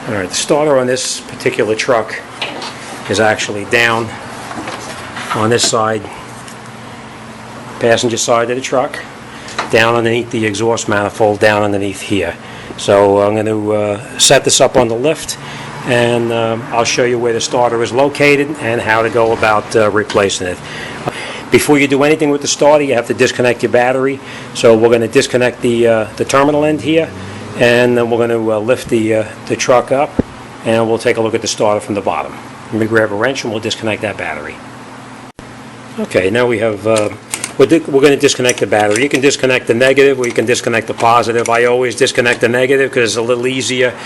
Alright, the starter on this particular truck is actually down on this side, passenger side of the truck, down underneath the exhaust manifold, down underneath here. So I'm going to set this up on the lift, and I'll show you where the starter is located and how to go about replacing it. Before you do anything with the starter, you have to disconnect your battery. So we're going to disconnect the terminal end here, and then we're going to lift the truck up, and we'll take a look at the starter from the bottom. Let me grab a wrench and we'll disconnect that battery. Okay, now we have, we're going to disconnect the battery. You can disconnect the negative or you can disconnect the positive. I always disconnect the negative because it's a little easier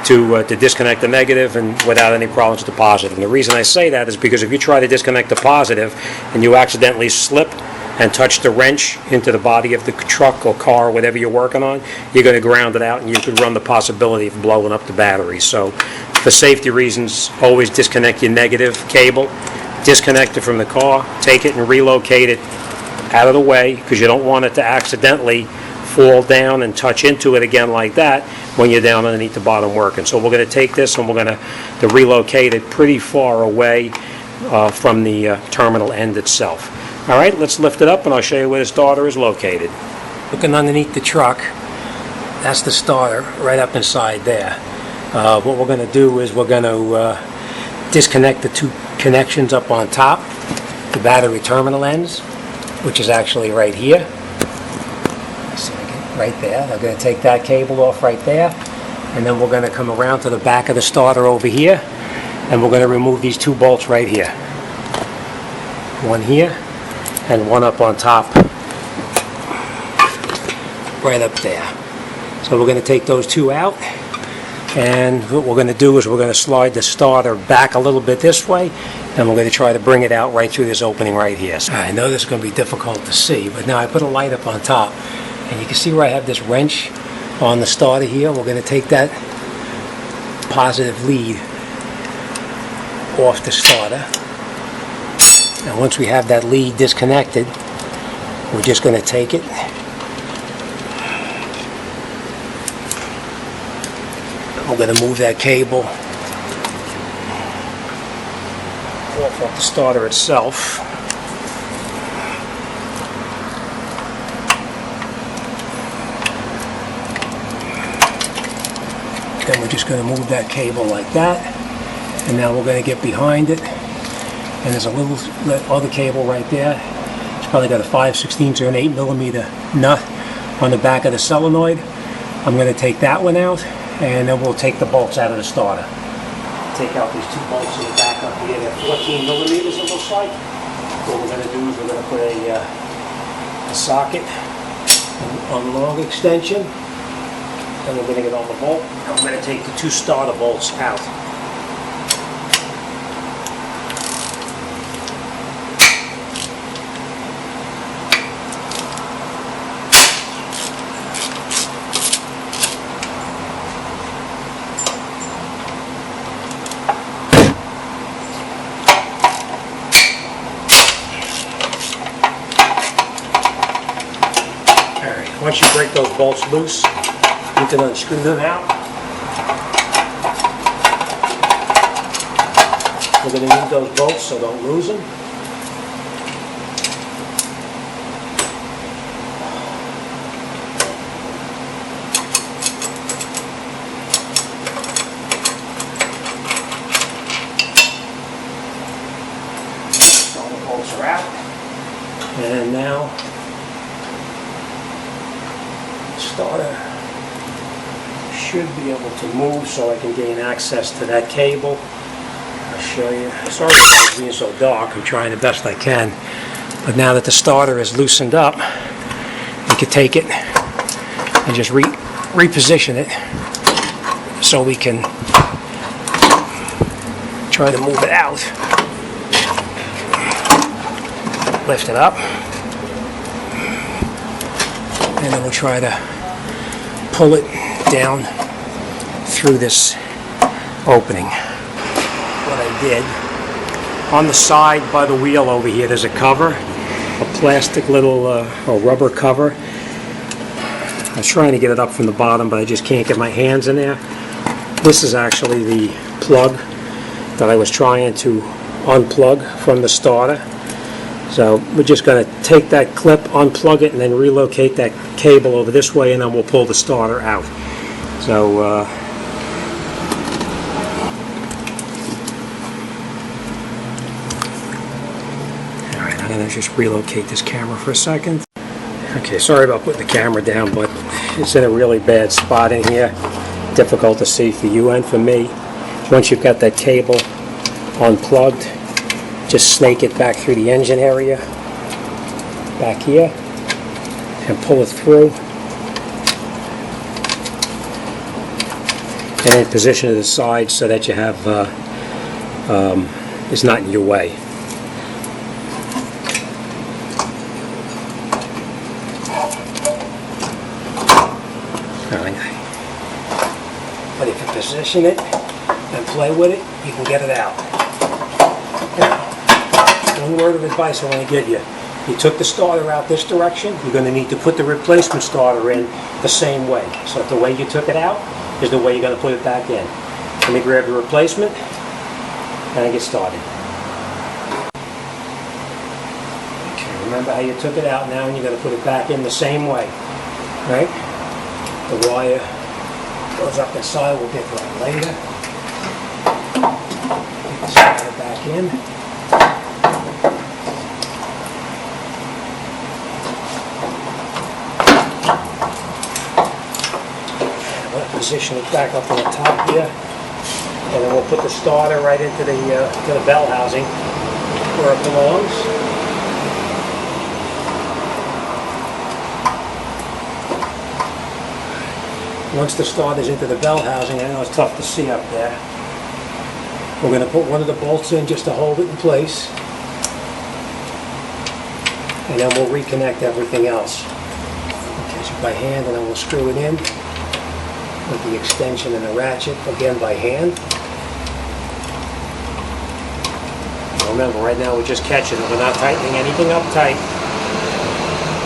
to disconnect the negative and without any problems with the positive. And the reason I say that is because if you try to disconnect the positive and you accidentally slip and touch the wrench into the body of the truck or car, whatever you're working on, you're going to ground it out and you could run the possibility of blowing up the battery. So for safety reasons, always disconnect your negative cable, disconnect it from the car, take it and relocate it out of the way because you don't want it to accidentally fall down and touch into it again like that when you're down underneath the bottom working. So we're going to take this and we're going to relocate it pretty far away from the terminal end itself. All right, let's lift it up and I'll show you where the starter is located. Looking underneath the truck, that's the starter right up inside there. What we're going to do is we're going to disconnect the two connections up on top, the battery terminal ends, which is actually right here. Right there. I'm going to take that cable off right there, and then we're going to come around to the back of the starter over here, and we're going to remove these two bolts right here. One here, and one up on top, right up there. So we're going to take those two out, and what we're going to do is we're going to slide the starter back a little bit this way, and we're going to try to bring it out right through this opening right here. So I know this is going to be difficult to see, but now I put a light up on top, and you can see where I have this wrench on the starter here. We're going to take that positive lead off the starter. Now once we have that lead disconnected, we're just going to take it we're going to move that cable off the starter itself. Then we're just going to move that cable like that, and now we're going to get behind it. And there's a little other cable right there. It's probably got a 5/16 or an 8mm nut on the back of the solenoid. I'm going to take that one out, and then we'll take the bolts out of the starter. Take out these two bolts in the back up here. They're 14mm it looks like. What we're going to do is we're going to put a socket on long extension. Then we're going to get on the bolt. I'm going to take the two starter bolts out. Once you break those bolts loose, you can unscrew them out. We're going to need those bolts, so don't lose them. All the bolts are out. And now starter should be able to move so I can gain access to that cable. I'll show you. Sorry about being so dark. I'm trying the best I can. But now that the starter is loosened up, we can take it and just reposition it so we can try to move it out. Lift it up. And then we'll try to pull it down through this opening. What I did, on the side by the wheel over here, there's a cover, a plastic little a rubber cover. I was trying to get it up from the bottom, but I just can't get my hands in there. This is actually the plug that I was trying to unplug from the starter. So we're just going to take that clip, unplug it, and then relocate that cable over this way, and then we'll pull the starter out. So alright, I'm going to just relocate this camera for a second. Okay, sorry about putting the camera down, but it's in a really bad spot in here. Difficult to see for you and for me. Once you've got that cable unplugged, just snake it back through the engine area, back here, and pull it through. And then position it to the side so that you have, it's not in your way. But if you position it and play with it, you can get it out. Now, one word of advice I want to give you. You took the starter out this direction, you're going to need to put the replacement starter in the same way. So if the way you took it out is the way you're going to put it back in. Let me grab the replacement and get started. Okay, remember how you took it out now, and you're going to put it back in the same way. Right? The wire goes up inside, we'll get to that later. Get the starter back in. And we'll position it back up on the top here. And then we'll put the starter right into the bell housing where it belongs. Once the starter's into the bell housing, I know it's tough to see up there. We're going to put one of the bolts in just to hold it in place. And then we'll reconnect everything else. Okay, so by hand, and then we'll screw it in with the extension and the ratchet, again by hand. Remember, right now we're just catching it. We're not tightening anything up tight.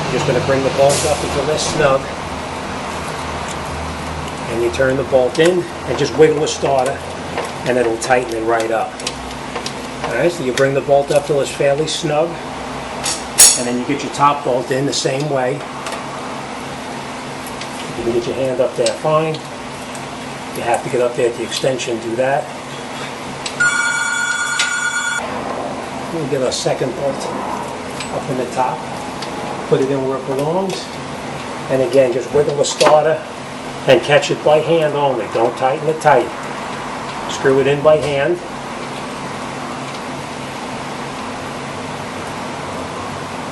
We're just going to bring the bolt up until they're snug. And you turn the bolt in and just wiggle the starter, and it'll tighten it right up. Alright, so you bring the bolt up till it's fairly snug, and then you get your top bolt in the same way. You can get your hand up there fine. You have to get up there at the extension, do that. We'll get our second bolt up in the top, put it in where it belongs, and again just wiggle the starter and catch it by hand only. Don't tighten it tight. Screw it in by hand.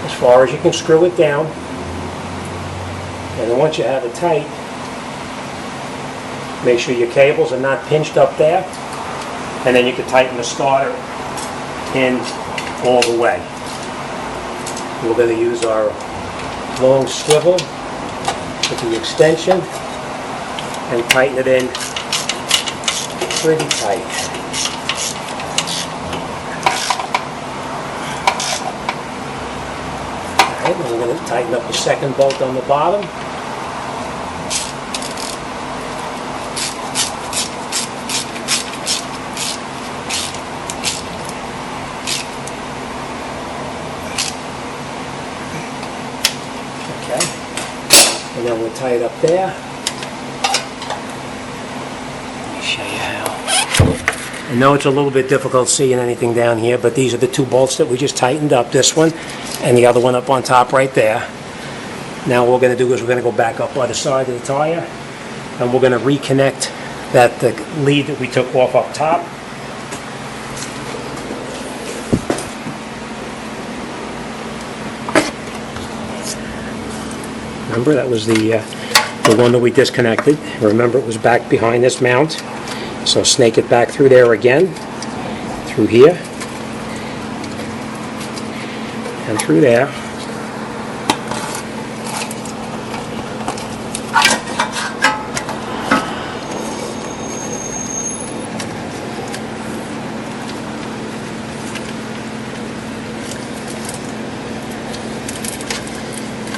As far as you can screw it down. And then once you have it tight, make sure your cables are not pinched up there. And then you can tighten the starter in all the way. We're going to use our long swivel with the extension and tighten it in pretty tight. Alright, and we're going to tighten up the second bolt on the bottom. Okay, and then we'll tie it up there. I know it's a little bit difficult seeing anything down here, but these are the two bolts that we just tightened up, this one and the other one up on top right there. Now what we're going to do is we're going to go back up by the side of the tire, and we're going to reconnect the lead that we took off up top. Remember, that was the one that we disconnected. Remember, it was back behind this mount. So snake it back through there again, through here, and through there.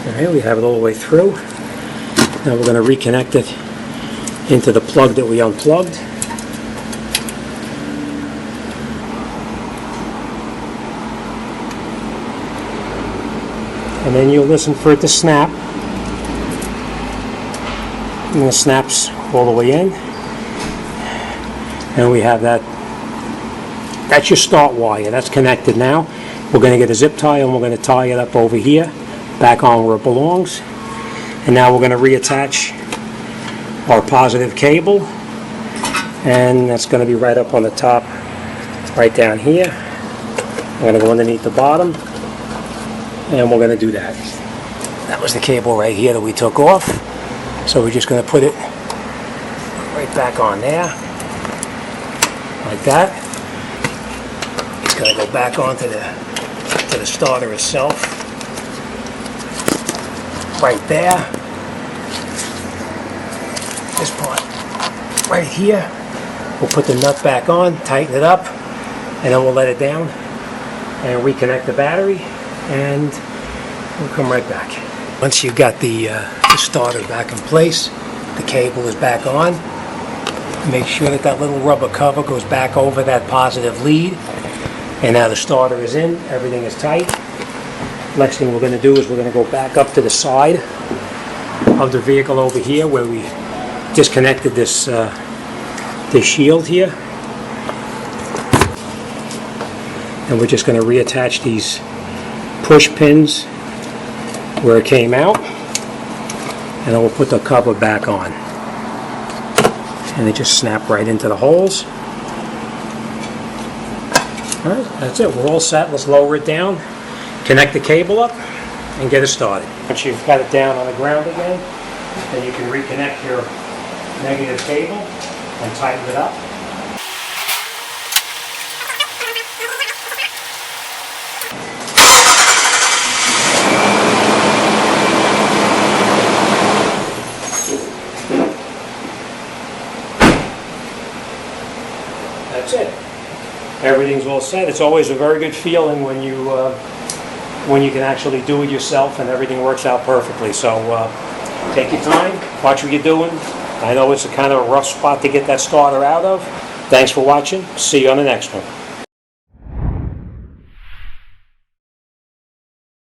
Alright, we have it all the way through. Now we're going to reconnect it into the plug that we unplugged. and then you'll listen for it to snap. And it snaps all the way in. And we have that. That's your start wire. That's connected now. We're going to get a zip tie and we're going to tie it up over here, back on where it belongs. And now we're going to reattach our positive cable. And that's going to be right up on the top, right down here. We're going to go underneath the bottom. And we're going to do that. That was the cable right here that we took off. So we're just going to put it right back on there, like that. It's going to go back onto the starter itself, right there. This part right here. We'll put the nut back on, tighten it up, and then we'll let it down and reconnect the battery, and we'll come right back. Once you've got the starter back in place, the cable is back on. Make sure that that little rubber cover goes back over that positive lead. And now the starter is in, everything is tight. Next thing we're going to do is we're going to go back up to the side of the vehicle over here where we disconnected this shield here. And we're just going to reattach these push pins where it came out, and then we'll put the cover back on, and they just snap right into the holes. Alright, that's it. We're all set. Let's lower it down, connect the cable up, and get it started. Once you've got it down on the ground again, then you can reconnect your negative cable and tighten it up. That's it. Everything's all set. It's always a very good feeling when you can actually do it yourself and everything works out perfectly. So take your time, watch what you're doing. I know it's a kind of a rough spot to get that starter out of. Thanks for watching. See you on the next one.